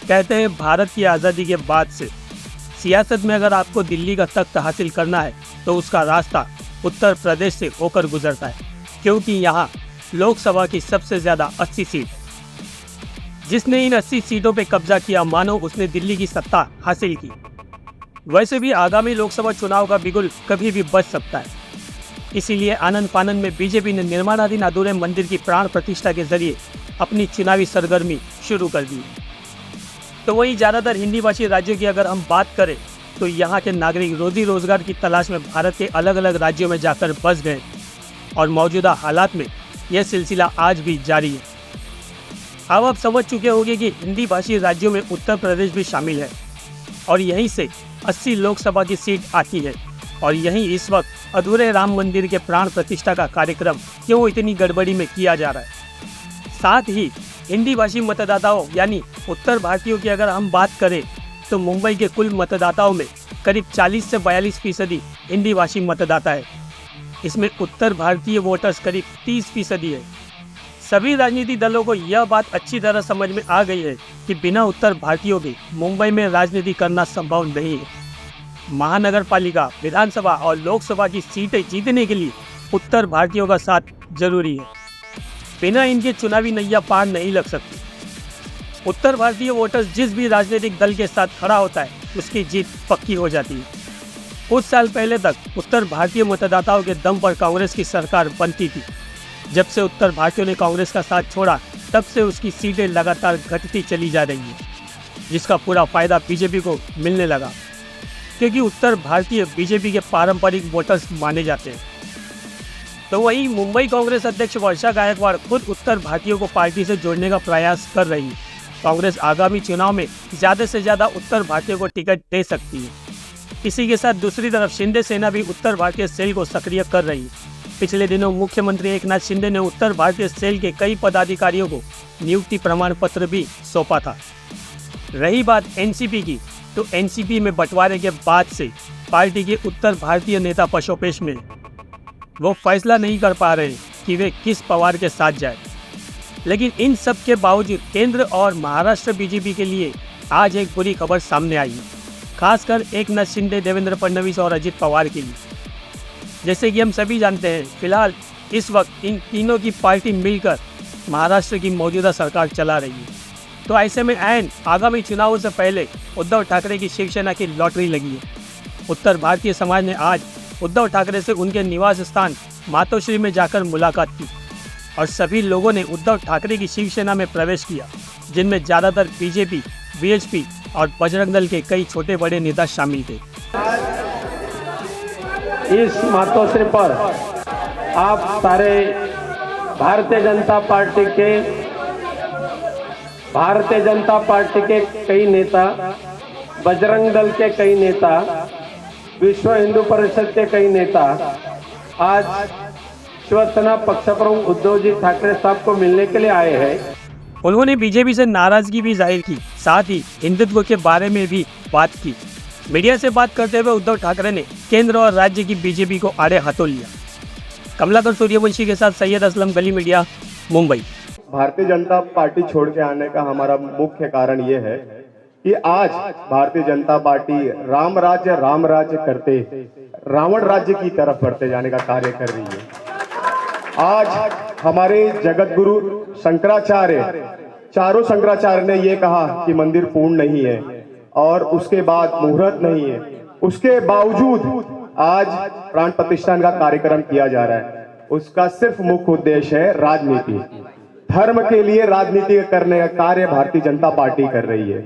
कहते हैं भारत की आज़ादी के बाद से सियासत में अगर आपको दिल्ली का तख्त हासिल करना है तो उसका रास्ता उत्तर प्रदेश से होकर गुजरता है, क्योंकि यहाँ लोकसभा की सबसे ज़्यादा 80 सीट। जिसने इन 80 सीटों पे कब्जा किया मानो उसने दिल्ली की सत्ता हासिल की। वैसे भी आगामी लोकसभा चुनाव का बिगुल कभी भी बच सकता है, इसीलिए आनंद फानन में बीजेपी ने निर्माणाधीन अधूरे मंदिर की प्राण प्रतिष्ठा के जरिए अपनी चुनावी सरगर्मी शुरू कर दी। तो वहीं ज़्यादातर हिंदी भाषी राज्यों की अगर हम बात करें तो यहाँ के नागरिक रोजी रोजगार की तलाश में भारत के अलग अलग राज्यों में जाकर बस गए और मौजूदा हालात में यह सिलसिला आज भी जारी है। अब आप समझ चुके होंगे कि हिंदी भाषी राज्यों में उत्तर प्रदेश भी शामिल है और यहीं से 80 लोकसभा की सीट आती है और यहीं इस वक्त अधूरे राम मंदिर के प्राण प्रतिष्ठा का कार्यक्रम क्यों इतनी गड़बड़ी में किया जा रहा है। साथ ही हिंदी भाषी मतदाताओं यानी उत्तर भारतीयों की अगर हम बात करें तो मुंबई के कुल मतदाताओं में करीब 40 से 42% हिंदी भाषी मतदाता है। इसमें उत्तर भारतीय वोटर्स करीब 30% है। सभी राजनीतिक दलों को यह बात अच्छी तरह समझ में आ गई है कि बिना उत्तर भारतीयों के मुंबई में राजनीति करना संभव नहीं है। महानगर पालिका, विधानसभा और लोकसभा की सीटें जीतने के लिए उत्तर भारतीयों का साथ जरूरी है। बिना इनके चुनावी नैया पार नहीं लग सकती। उत्तर भारतीय वोटर्स जिस भी राजनीतिक दल के साथ खड़ा होता है उसकी जीत पक्की हो जाती है। कुछ साल पहले तक उत्तर भारतीय मतदाताओं के दम पर कांग्रेस की सरकार बनती थी। जब से उत्तर भारतीयों ने कांग्रेस का साथ छोड़ा तब से उसकी सीटें लगातार घटती चली जा रही हैं, जिसका पूरा फायदा बीजेपी को मिलने लगा, क्योंकि उत्तर भारतीय बीजेपी के पारंपरिक वोटर्स माने जाते हैं। तो वहीं मुंबई कांग्रेस अध्यक्ष वर्षा गायकवाड़ खुद उत्तर भारतीयों को पार्टी से जोड़ने का प्रयास कर रही है। कांग्रेस आगामी चुनाव में ज़्यादा से ज़्यादा उत्तर भारतीयों को टिकट दे सकती है। इसी के साथ दूसरी तरफ शिंदे सेना भी उत्तर भारतीय सेल को सक्रिय कर रही है। पिछले दिनों मुख्यमंत्री एकनाथ शिंदे ने उत्तर भारतीय सेल के कई पदाधिकारियों को नियुक्ति प्रमाण पत्र भी सौंपा था। रही बात एनसीपी की, तो एनसीपी में बंटवारे के बाद से पार्टी के उत्तर भारतीय नेता पशोपेश में वो फैसला नहीं कर पा रहे कि वे किस पवार के साथ जाए। लेकिन इन सब के बावजूद केंद्र और महाराष्ट्र बीजेपी के लिए आज एक बुरी खबर सामने आई है, खासकर एकनाथ शिंदे, देवेंद्र फडणवीस और अजित पवार के लिए। जैसे कि हम सभी जानते हैं, फिलहाल इस वक्त इन तीनों की पार्टी मिलकर महाराष्ट्र की मौजूदा सरकार चला रही है। तो ऐसे में ऐन आगामी चुनावों से पहले उद्धव ठाकरे की शिवसेना की लॉटरी लगी है। उत्तर भारतीय समाज ने आज उद्धव ठाकरे से उनके निवास स्थान मातोश्री में जाकर मुलाकात की और सभी लोगों ने उद्धव ठाकरे की शिवसेना में प्रवेश किया, जिनमें ज़्यादातर बीजेपी, बीएचपी और बजरंग दल के कई छोटे बड़े नेता शामिल थे। इस मातोश्री पर आप सारे भारतीय जनता पार्टी के कई नेता, बजरंग दल के कई नेता, विश्व हिंदू परिषद के कई नेता आज शिवसेना पक्ष प्रमुख उद्धव जी ठाकरे साहब को मिलने के लिए आए हैं। उन्होंने बीजेपी से नाराजगी भी जाहिर की, साथ ही हिंदुत्व के बारे में भी बात की। मीडिया से बात करते हुए उद्धव ठाकरे ने केंद्र और राज्य की बीजेपी को आड़े हाथों लिया। कमलाकर सूर्यवंशी के साथ सैयद असलम, गली मीडिया, मुंबई। भारतीय जनता पार्टी छोड़ के आने का हमारा मुख्य कारण ये है कि आज भारतीय जनता पार्टी राम राज्य करते रावण राज्य की तरफ बढ़ते जाने का कार्य कर रही है। आज हमारे जगत गुरु शंकराचार्य, चारों शंकराचार्य ने ये कहा कि मंदिर पूर्ण नहीं है और उसके बाद मुहूर्त नहीं है, उसके बावजूद आज प्राण प्रतिष्ठान का कार्यक्रम किया जा रहा है। उसका सिर्फ मुख्य उद्देश्य है राजनीति, धर्म के लिए राजनीति करने का कार्य भारतीय जनता पार्टी कर रही है,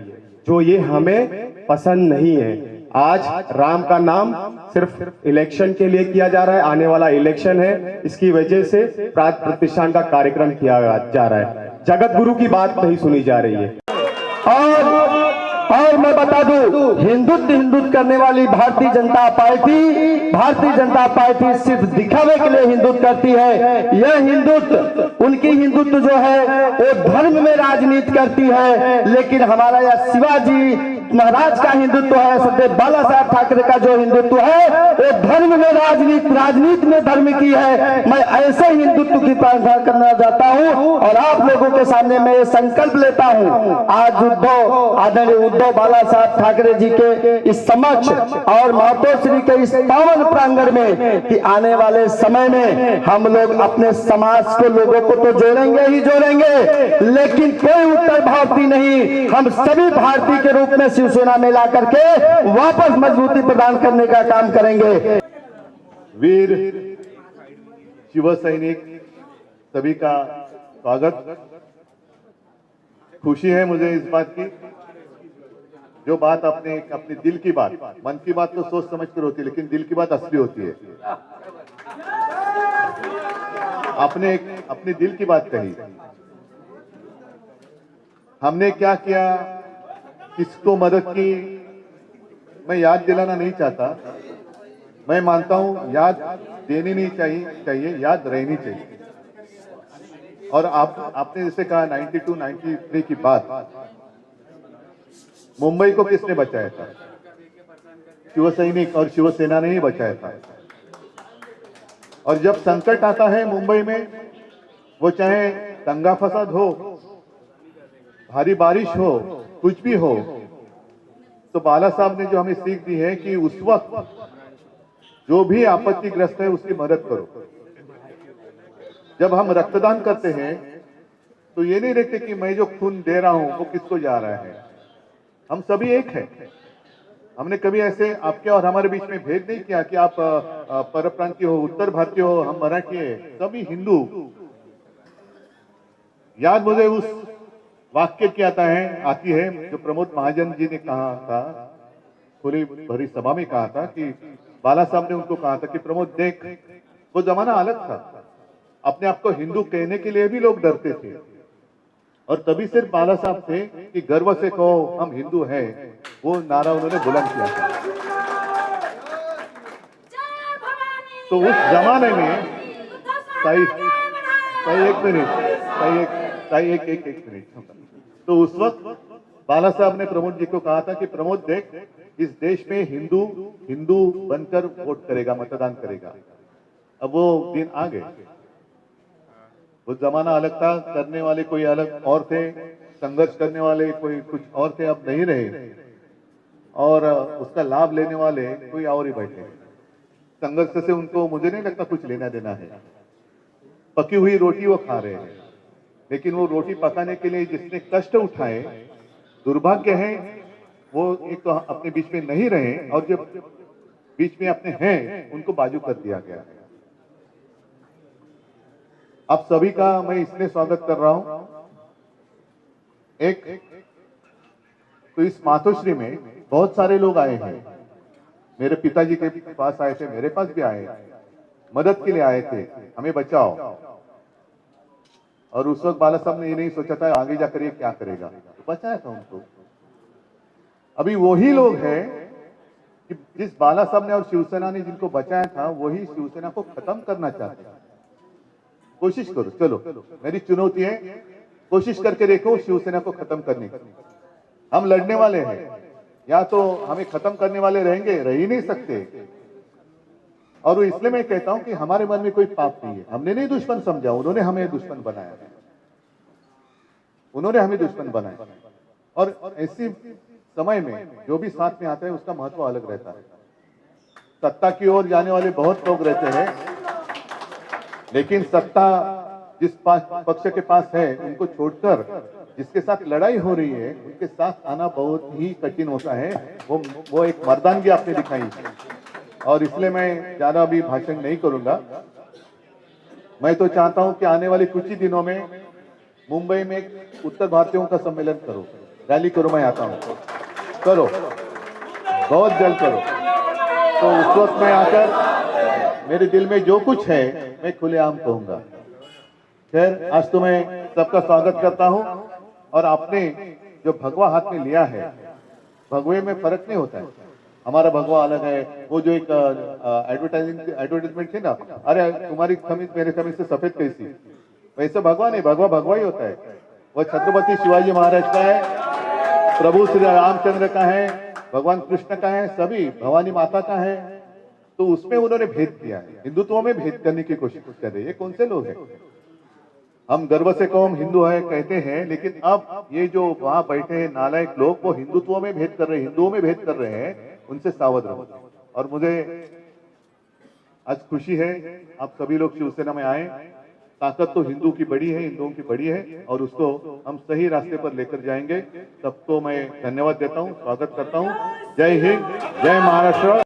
जो ये हमें पसंद नहीं है। आज राम का नाम सिर्फ इलेक्शन के लिए किया जा रहा है, आने वाला इलेक्शन है, इसकी वजह से प्राण प्रतिष्ठान का कार्यक्रम किया जा रहा है। जगत गुरु की बात नहीं सुनी जा रही है। और मैं बता दूं, हिंदुत्व करने वाली भारतीय जनता पार्टी सिर्फ दिखावे के लिए हिंदुत्व करती है। यह हिंदुत्व, उनकी हिंदुत्व जो है वो धर्म में राजनीति करती है। लेकिन हमारा यह शिवाजी महाराज का हिंदुत्व है, सरदेव बाला साहब ठाकरे का जो हिंदुत्व है वो धर्म में राजनीति में धर्म की है। मैं ऐसे हिंदुत्व की प्रार्थना करना चाहता हूं और आप लोगों के सामने मैं ये संकल्प लेता हूं, आज आदरणीय उद्धव बाला साहब ठाकरे जी के इस समक्ष और मातोश्री के इस पावन प्रांगण में कि आने वाले समय में हम लोग अपने समाज को, लोगों को तो जोड़ेंगे ही जोड़ेंगे, लेकिन कोई उत्तर भारतीय नहीं, हम सभी भारतीय के रूप में शिवसेना में ला करके वापस मजबूती प्रदान करने का काम करेंगे। वीर शिव सैनिक सभी का स्वागत। खुशी है मुझे इस बात की, जो बात अपने दिल की बात, मन की बात तो सोच समझ कर होती है, लेकिन दिल की बात असली होती है। आपने अपने दिल की बात कही। हमने क्या किया, किसको मदद की, मैं याद दिलाना नहीं चाहता। मैं मानता हूं याद देनी नहीं चाहिए, याद रहनी चाहिए। और आपने जैसे कहा 92, 93 की बात, मुंबई को किसने बचाया था? शिव सैनिक और शिवसेना ने ही बचाया था। और जब संकट आता है मुंबई में, वो चाहे दंगा फसाद हो, भारी बारिश हो, कुछ भी हो, तो बाला साहब ने जो हमें सीख दी है कि उस वक्त जो भी आपत्तिग्रस्त है उसकी मदद करो। जब हम रक्तदान करते हैं तो ये नहीं देखते कि मैं जो खून दे रहा हूं वो किसको जा रहा है, हम सभी एक हैं। हमने कभी ऐसे आपके और हमारे बीच में भेद नहीं किया कि आप परप्रांतीय हो, उत्तर भारतीय हो, हम मराठी है, सभी हिंदू। याद मुझे उस वाक्य की आती है जो प्रमोद महाजन जी ने कहा था, खुली भरी सभा में कहा था कि बाला साहब ने उनको कहा था कि प्रमोद देख, वो जमाना अलग था, अपने आप को हिंदू कहने के लिए भी लोग डरते थे, और तभी सिर्फ बाला साहब थे कि गर्व से कहो हम हिंदू हैं, वो नारा उन्होंने बुलंद किया था। तो उस जमाने में एक मिनट, तो उस वक्त बाला साहब ने प्रमोद जी को कहा था कि प्रमोद देख, इस देश में हिंदू बनकर वोट करेगा, मतदान करेगा। अब वो दिन आ गए, वो जमाना अलग था, करने वाले कोई अलग और थे, संघर्ष करने वाले कोई कुछ और थे, अब नहीं रहे, और उसका लाभ लेने वाले कोई और ही बैठे। संघर्ष से उनको मुझे नहीं लगता कुछ लेना देना है। पकी हुई रोटी वो खा रहे हैं, लेकिन वो रोटी पकाने के लिए जिसने कष्ट उठाए, दुर्भाग्य है वो एक तो अपने बीच में नहीं रहे, और जो बीच में अपने हैं उनको बाजू कर दिया गया है। आप सभी का मैं इसलिए स्वागत कर रहा हूं, एक तो इस मातोश्री में बहुत सारे लोग आए हैं, मेरे पिताजी के पास आए थे, मेरे पास भी आए, मदद के लिए आए थे, हमें बचाओ। और उस वक्त बाला साहब ने ये नहीं सोचा था आगे जाकर ये क्या करेगा, तो बचाया था उनको। अभी वही लोग हैं कि जिस बाला साहब ने और शिवसेना ने जिनको बचाया था, वही शिवसेना को खत्म करना चाहते हैं। कोशिश करो, चलो मेरी चुनौती है, कोशिश करके देखो शिवसेना को खत्म करने की। हम लड़ने वाले हैं, या तो हमें खत्म करने वाले रहेंगे, रह ही नहीं सकते। और इसलिए मैं कहता हूं कि हमारे मन में कोई पाप नहीं है, हमने नहीं दुश्मन समझा, उन्होंने हमें दुश्मन बनाया, उन्होंने हमें दुश्मन बनाया। और ऐसी समय में जो भी साथ में आता है उसका महत्व अलग रहता है। सत्ता की ओर जाने वाले बहुत लोग रहते हैं, लेकिन सत्ता जिस पक्ष के पास है उनको छोड़कर जिसके साथ लड़ाई हो रही है उनके साथ आना बहुत ही कठिन होता है। वो एक मर्दानगी आपने दिखाई, और इसलिए मैं ज्यादा अभी भाषण नहीं करूंगा। मैं तो चाहता हूं कि आने वाले कुछ ही दिनों में मुंबई में एक उत्तर भारतीयों का सम्मेलन करो, रैली करो, मैं आता हूं, करो, बहुत जल्द करो। तो उस वक्त मैं आकर मेरे दिल में जो कुछ है मैं खुलेआम कहूंगा। खैर, आज तो मैं सबका स्वागत करता हूं, और आपने जो भगवा हाथ में लिया है, भगवे में फर्क नहीं होता है, हमारा भगवा अलग है। वो जो एक एडवर्टाइजमेंट थी ना, अरे तुम्हारी कमीज मेरे कमीज से सफेद कैसी, वैसे भगवा नहीं, भगवा भगवा ही होता है। वो छत्रपति शिवाजी महाराज का है, प्रभु श्री रामचंद्र का है, भगवान कृष्ण का है, सभी भवानी माता का है, तो उसमें उन्होंने भेद किया है, हिंदुत्व में भेद करने की कोशिश कर रहे हैं। ये कौन से लोग हैं? हम गर्व से कौम हिंदू है कहते हैं, लेकिन अब ये जो वहां बैठे हैं नालायक लोग, वो हिंदुत्व में भेद कर रहे हैं, हिंदुओं में भेद कर रहे हैं, उनसे सावध रहो। और मुझे आज खुशी है आप सभी लोग शिवसेना में आए। ताकत तो हिंदू की बड़ी है, हिंदुओं की बड़ी है, और उसको हम सही रास्ते पर लेकर जाएंगे। सबको मैं धन्यवाद देता हूं, स्वागत करता हूं। जय हिंद, जय महाराष्ट्र,